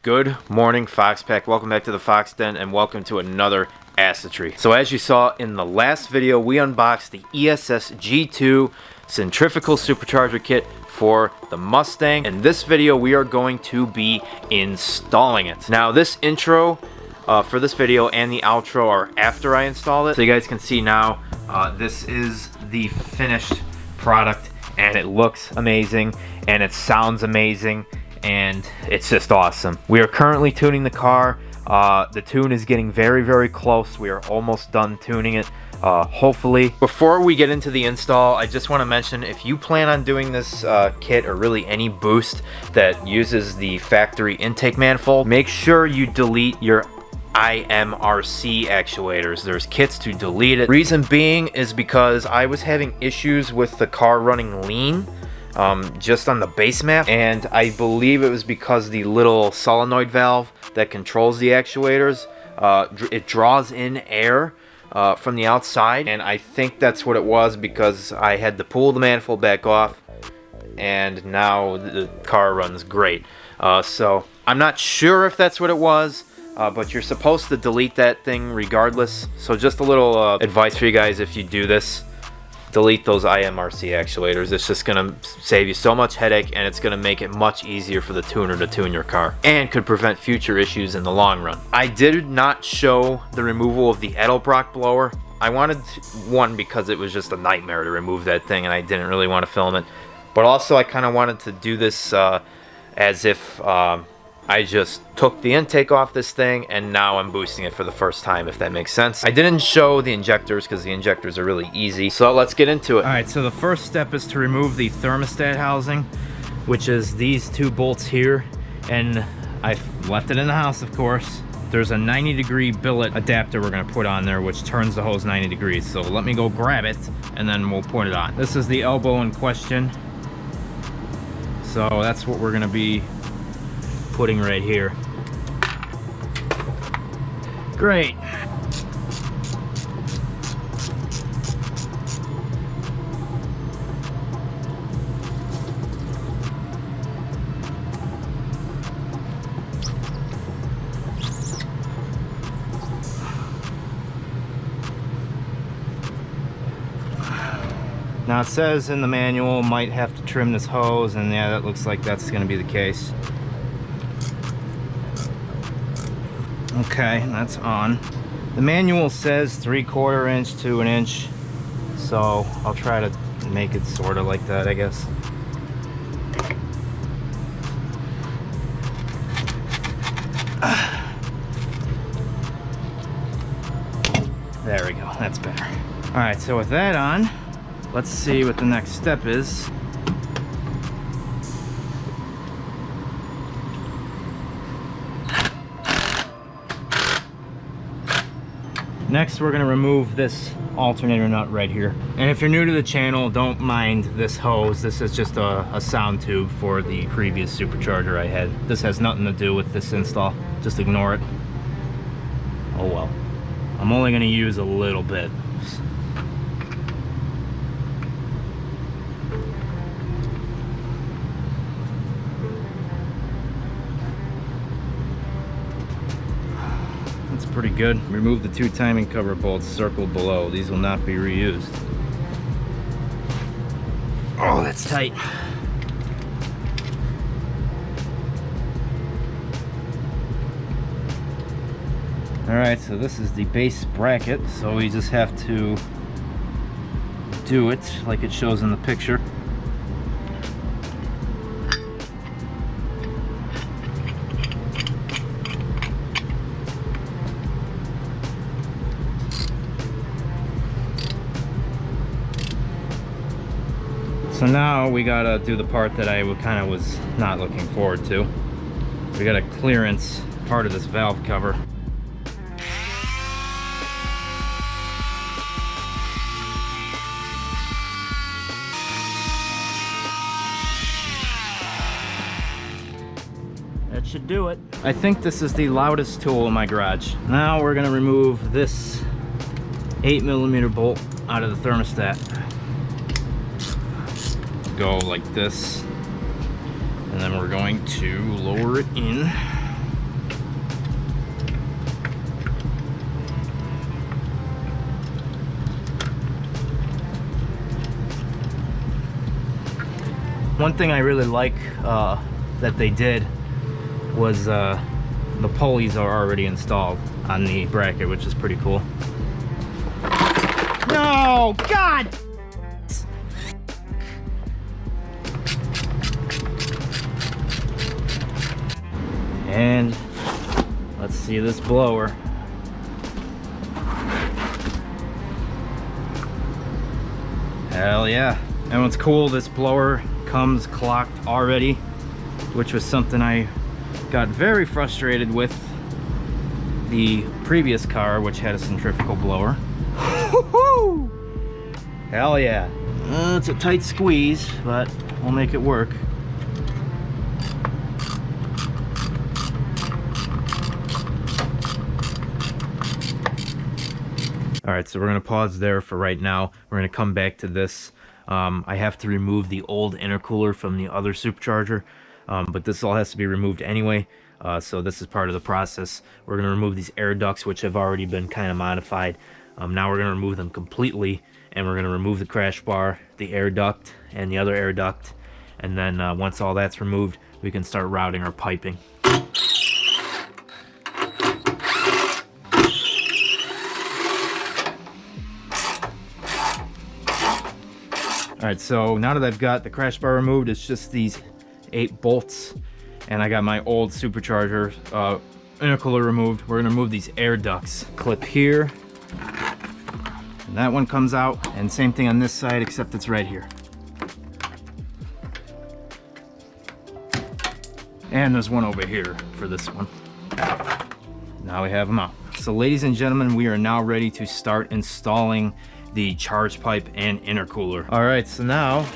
Good morning, Fox Pack. Welcome back to the Fox Den and welcome to another Assetry. So as you saw in the last video, we unboxed the ESS G2 centrifugal supercharger kit for the Mustang. In this video, we are going to be installing it. Now, this intro for this video and the outro are after I install it. So you guys can see now, this is the finished product and it looks amazing and it sounds amazing. And it's just awesome. We are currently tuning the car. The tune is getting very, very close. We are almost done tuning it, hopefully. Before we get into the install, I just want to mention, if you plan on doing this kit or really any boost that uses the factory intake manifold, make sure you delete your IMRC actuators. There's kits to delete it. Reason being is because I was having issues with the car running lean. Just on the base map, and I believe it was because the little solenoid valve that controls the actuators, it draws in air from the outside, and I think that's what it was, because I had to pull the manifold back off and now the car runs great. So I'm not sure if that's what it was, but you're supposed to delete that thing regardless. So just a little advice for you guys: if you do this, delete those IMRC actuators. It's just gonna save you so much headache, and it's gonna make it much easier for the tuner to tune your car, and could prevent future issues in the long run. I did not show the removal of the Edelbrock blower. I wanted one because it was just a nightmare to remove that thing, and I didn't really want to film it. But also, I kind of wanted to do this as if I just took the intake off this thing and now I'm boosting it for the first time, if that makes sense. I didn't show the injectors because the injectors are really easy. So let's get into it. All right, so the first step is to remove the thermostat housing, which is these two bolts here. And I've left it in the house, of course. There's a 90-degree billet adapter we're gonna put on there, which turns the hose 90 degrees. So let me go grab it and then we'll put it on. This is the elbow in question. So that's what we're gonna be putting right here. Great. Now it says in the manual might have to trim this hose, and yeah, that looks like that's going to be the case. Okay, that's on. The manual says 3/4 inch to 1 inch, so I'll try to make it sort of like that, I guess. There we go, that's better. All right, so with that on, let's see what the next step is. Next, we're going to remove this alternator nut right here. And if you're new to the channel, don't mind this hose. This is just a sound tube for the previous supercharger I had. This has nothing to do with this install. Just ignore it. Oh well. I'm only going to use a little bit. Pretty good. Remove the two timing cover bolts circled below. These will not be reused. Oh, that's tight. Alright, so this is the base bracket, so we just have to do it like it shows in the picture. So now we gotta do the part that I kind of was not looking forward to. We gotta clearance part of this valve cover. That should do it. I think this is the loudest tool in my garage. Now we're gonna remove this 8mm bolt out of the thermostat. Go like this, and then we're going to lower it in. One thing I really like that they did was the pulleys are already installed on the bracket, which is pretty cool. No, God! And let's see this blower. Hell yeah. And what's cool, this blower comes clocked already, which was something I got very frustrated with the previous car, which had a centrifugal blower. Hell yeah. It's a tight squeeze, but we'll make it work. All right, so we're gonna pause there for right now. We're gonna come back to this. I have to remove the old intercooler from the other supercharger, but this all has to be removed anyway. So this is part of the process. We're gonna remove these air ducts, which have already been kind of modified. Now we're gonna remove them completely, and we're gonna remove the crash bar, the air duct, and the other air duct. And then once all that's removed, we can start routing our piping. All right, so now that I've got the crash bar removed, it's just these 8 bolts, and I got my old supercharger intercooler removed. We're gonna remove these air ducts. Clip here, and that one comes out, and same thing on this side, except it's right here. And there's one over here for this one. Now we have them out. So ladies and gentlemen, we are now ready to start installing the charge pipe and intercooler. All right, so now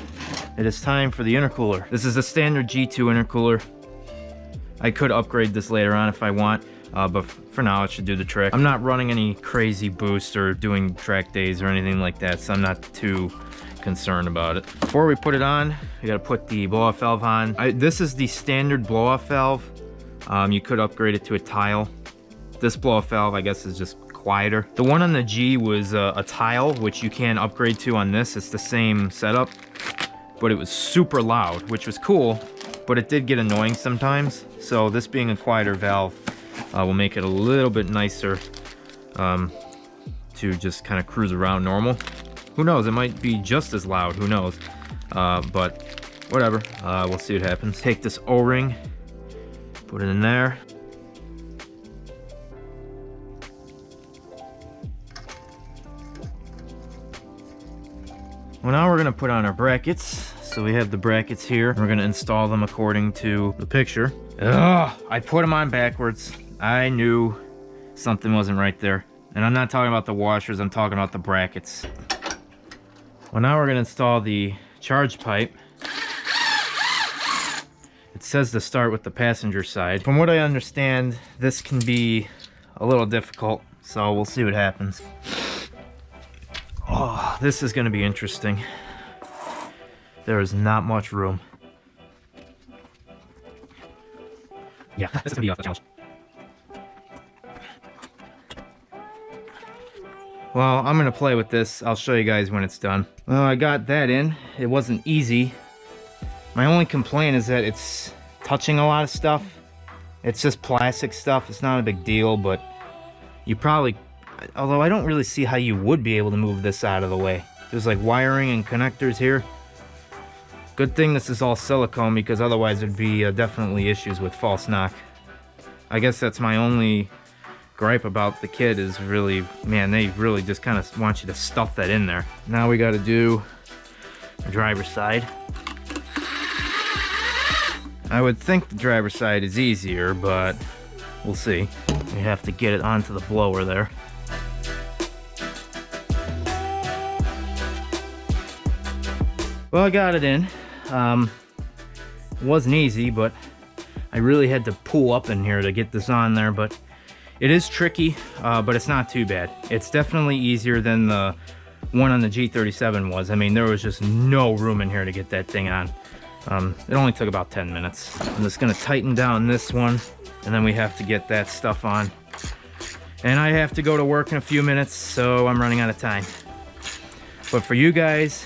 it is time for the intercooler. This is a standard G2 intercooler. I could upgrade this later on if I want, but for now it should do the trick. I'm not running any crazy boost or doing track days or anything like that, so I'm not too concerned about it. Before we put it on, we gotta put the blow-off valve on. This is the standard blow-off valve. You could upgrade it to a tile. This blow-off valve, I guess, is just quieter. The one on the G was a tile, which you can upgrade to on this. It's the same setup, but it was super loud, which was cool, but it did get annoying sometimes. So this being a quieter valve will make it a little bit nicer to just kind of cruise around normal. Who knows, it might be just as loud, who knows, but whatever, we'll see what happens. Take this O-ring, put it in there. Well, now we're gonna put on our brackets. So we have the brackets here. We're gonna install them according to the picture. Ugh, I put them on backwards. I knew something wasn't right there. And I'm not talking about the washers, I'm talking about the brackets. Well, now we're gonna install the charge pipe. It says to start with the passenger side. From what I understand, this can be a little difficult, so we'll see what happens. Oh, this is going to be interesting. There is not much room. Yeah, this is going to be off the challenge. Well, I'm going to play with this. I'll show you guys when it's done. Well, I got that in. It wasn't easy. My only complaint is that it's touching a lot of stuff. It's just plastic stuff. It's not a big deal, but you probably... Although I don't really see how you would be able to move this out of the way. There's like wiring and connectors here. Good thing this is all silicone, because otherwise there'd be definitely issues with false knock. I guess that's my only gripe about the kit is really, man, they really just kind of want you to stuff that in there. Now we got to do the driver's side. I would think the driver's side is easier, but we'll see. We have to get it onto the blower there. Well, I got it in. It wasn't easy, but I really had to pull up in here to get this on there, but it is tricky, but it's not too bad. It's definitely easier than the one on the G37 was. I mean, there was just no room in here to get that thing on. It only took about 10 minutes. I'm just gonna tighten down this one, and then we have to get that stuff on. And I have to go to work in a few minutes, so I'm running out of time. But for you guys,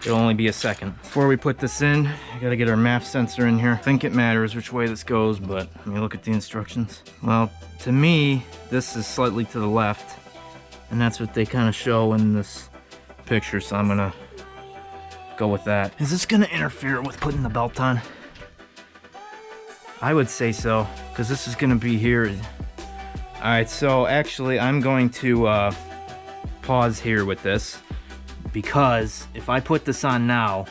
It'll only be a second. Before we put this in, I gotta get our MAF sensor in here. I think it matters which way this goes, but let me look at the instructions. Well, to me, this is slightly to the left, and that's what they kind of show in this picture, so I'm gonna go with that. Is this gonna interfere with putting the belt on? I would say so, because this is gonna be here. All right, so actually I'm going to pause here with this, because if I put this on now,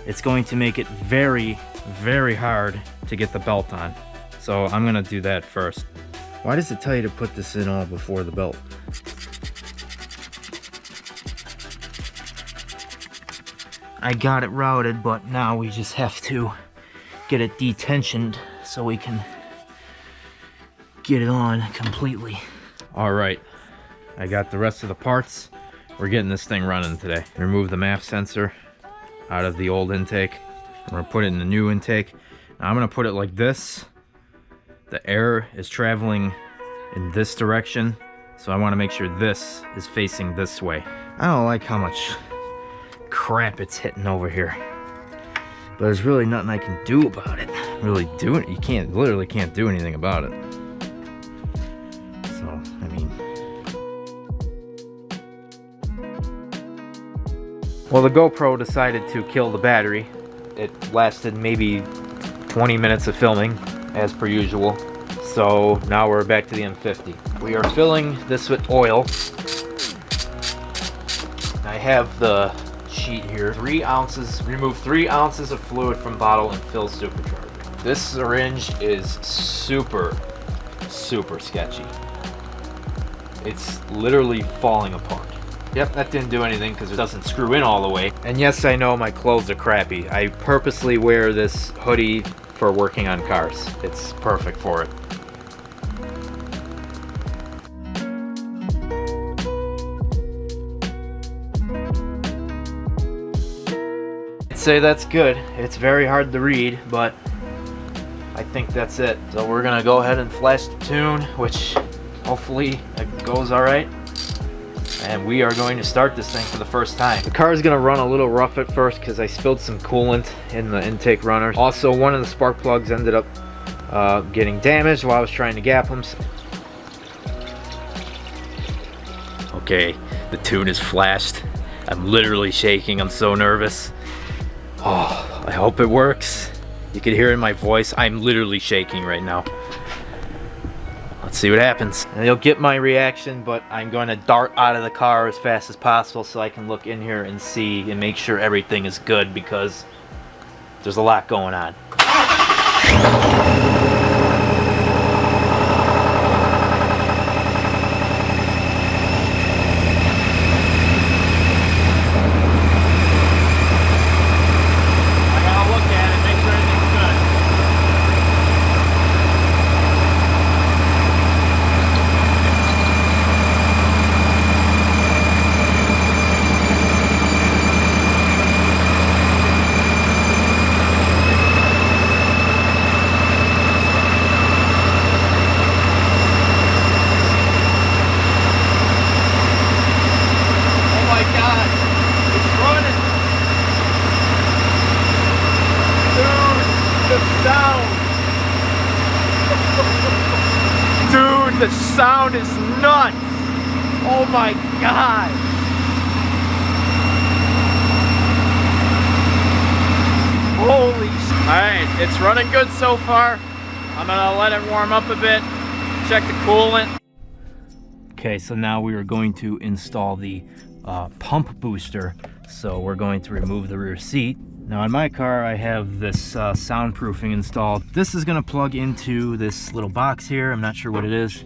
it's going to make it very, very hard to get the belt on. So I'm gonna do that first. Why does it tell you to put this in all before the belt? I got it routed, but now we just have to get it detensioned so we can get it on completely. All right, I got the rest of the parts. We're getting this thing running today. Remove the MAF sensor out of the old intake. We're gonna put it in the new intake. Now I'm gonna put it like this. The air is traveling in this direction, so I wanna make sure this is facing this way. I don't like how much crap it's hitting over here, but there's really nothing I can do about it. Really do it. You can't, literally can't do anything about it. So, I mean, well, the GoPro decided to kill the battery. It lasted maybe 20 minutes of filming, as per usual. So now we're back to the M50. We are filling this with oil. I have the sheet here. 3 ounces, remove 3 ounces of fluid from bottle and fill supercharger. This syringe is super, super sketchy. It's literally falling apart. Yep, that didn't do anything because it doesn't screw in all the way. And yes, I know my clothes are crappy. I purposely wear this hoodie for working on cars. It's perfect for it. I'd say that's good. It's very hard to read, but I think that's it. So we're gonna go ahead and flash the tune, which hopefully it goes all right. And we are going to start this thing for the first time. The car is going to run a little rough at first because I spilled some coolant in the intake runner. Also, one of the spark plugs ended up getting damaged while I was trying to gap them. Okay, the tune is flashed. I'm literally shaking. I'm so nervous. Oh, I hope it works. You can hear it in my voice. I'm literally shaking right now. Let's see what happens. And you'll get my reaction, but I'm going to dart out of the car as fast as possible so I can look in here and see and make sure everything is good, because there's a lot going on. Dude, the sound is nuts! Oh my god! Holy shit! Alright, it's running good so far. I'm gonna let it warm up a bit, check the coolant. Okay, so now we are going to install the pump booster. So we're going to remove the rear seat. Now in my car, I have this soundproofing installed. This is gonna plug into this little box here. I'm not sure what it is.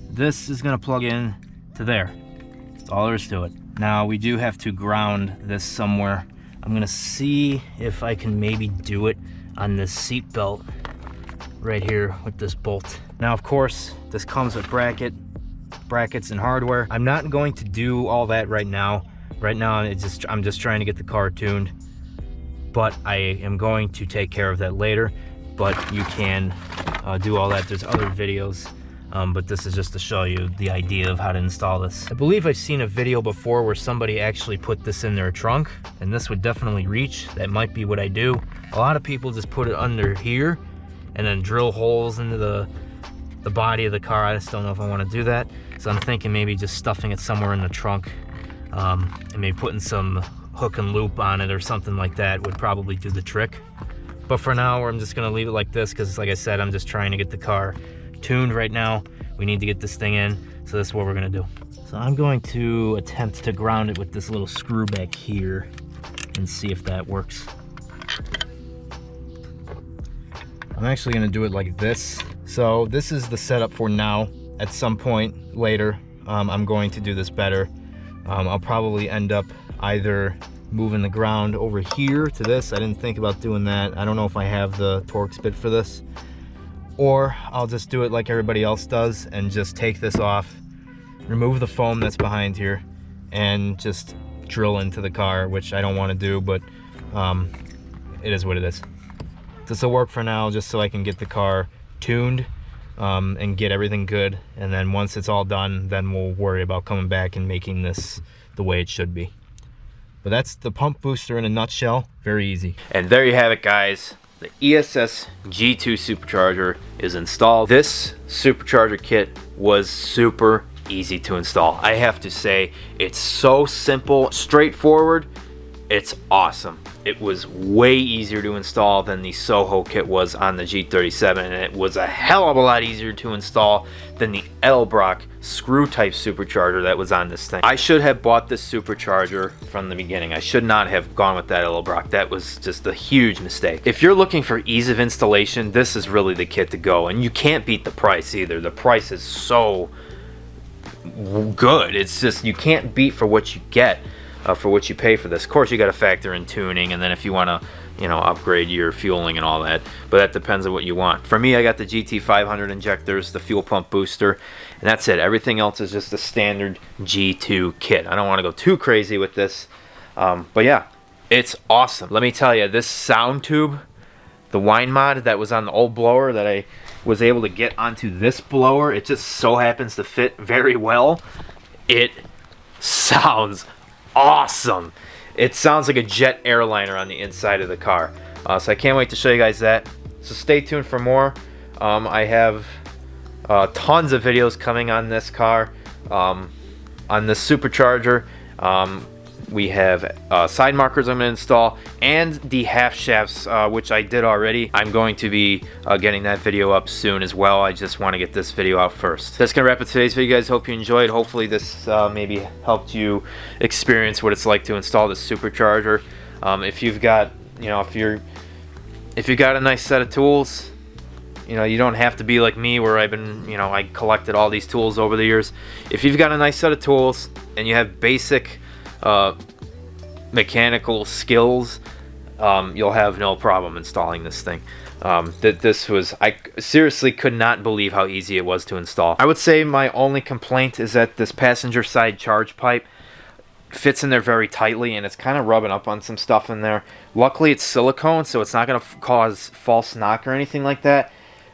This is gonna plug in to there. That's all there is to it. Now we do have to ground this somewhere. I'm gonna see if I can maybe do it on this seat belt right here with this bolt. Now, of course, this comes with brackets and hardware. I'm not going to do all that right now. Right now, I'm just trying to get the car tuned. But I am going to take care of that later. But you can do all that. There's other videos But this is just to show you the idea of how to install this. I believe I've seen a video before where somebody actually put this in their trunk, and this would definitely reach. That might be what I do. A lot of people just put it under here and then drill holes into the body of the car. I just don't know if I want to do that. So I'm thinking maybe just stuffing it somewhere in the trunk, and maybe putting some hook and loop on it or something like that would probably do the trick. But for now, I'm just gonna leave it like this because, like I said, I'm just trying to get the car tuned right now. We need to get this thing in, so this is what we're gonna do. So I'm going to attempt to ground it with this little screw back here and see if that works. I'm actually gonna do it like this. So this is the setup for now. At some point later, I'm going to do this better. I'll probably end up either moving the ground over here to this. I didn't think about doing that. I don't know if I have the Torx bit for this. Or I'll just do it like everybody else does and just take this off, remove the foam that's behind here, and just drill into the car, which I don't want to do, but it is what it is. This will work for now, just so I can get the car tuned and get everything good. And then once it's all done, then we'll worry about coming back and making this the way it should be. But that's the pump booster in a nutshell. Very easy. And there you have it, guys. The ESS G2 supercharger is installed. This supercharger kit was super easy to install. I have to say, it's so simple, straightforward. It's awesome. It was way easier to install than the Soho kit was on the G37, and it was a hell of a lot easier to install than the Edelbrock screw type supercharger that was on this thing. I should have bought this supercharger from the beginning. I should not have gone with that Edelbrock. That was just a huge mistake. If you're looking for ease of installation, this is really the kit to go, and you can't beat the price either. The price is so good. It's just, you can't beat for what you get. For what you pay for this. Of course, you got to factor in tuning, and then if you want to, you know, upgrade your fueling and all that, but that depends on what you want. For me, I got the GT500 injectors, the fuel pump booster, and that's it. Everything else is just a standard G2 kit. I don't want to go too crazy with this, but yeah, it's awesome. Let me tell you, this sound tube, the wine mod that was on the old blower that I was able to get onto this blower, it just so happens to fit very well. It sounds awesome. It sounds like a jet airliner on the inside of the car. So I can't wait to show you guys that. So stay tuned for more. I have tons of videos coming on this car, on this supercharger. We have side markers I'm going to install, and the half shafts, which I did already. I'm going to be getting that video up soon as well. I just want to get this video out first. That's going to wrap up today's video, guys. Hope you enjoyed. Hopefully this maybe helped you experience what it's like to install this supercharger. If you've got, you know, if you've got a nice set of tools, you know, you don't have to be like me where I've been, you know, I collected all these tools over the years. If you've got a nice set of tools and you have basic mechanical skills, you'll have no problem installing this thing. I seriously could not believe how easy it was to install. I would say my only complaint is that this passenger side charge pipe fits in there very tightly, and it's kind of rubbing up on some stuff in there. Luckily it's silicone, so it's not going to cause false knock or anything like that,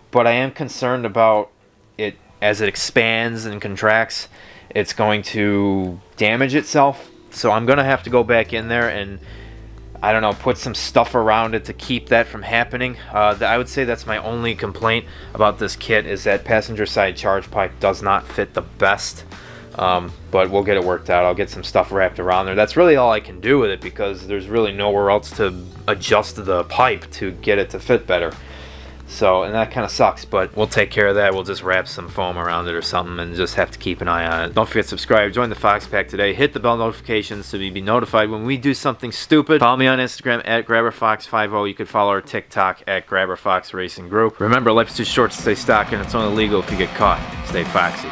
but I am concerned about it as it expands and contracts. It's going to damage itself. So I'm going to have to go back in there and, I don't know, put some stuff around it to keep that from happening. I would say that's my only complaint about this kit, is that passenger side charge pipe does not fit the best. But we'll get it worked out. I'll get some stuff wrapped around there. That's really all I can do with it, because there's really nowhere else to adjust the pipe to get it to fit better. So, and that kind of sucks, but we'll take care of that. We'll just wrap some foam around it or something and just have to keep an eye on it. Don't forget to subscribe, join the Fox Pack today, hit the bell notifications so you be notified when we do something stupid. Follow me on Instagram at GrabberFox50. You could follow our TikTok at GrabberFox Racing Group. Remember, life's too short to stay stock, and it's only legal if you get caught. Stay foxy.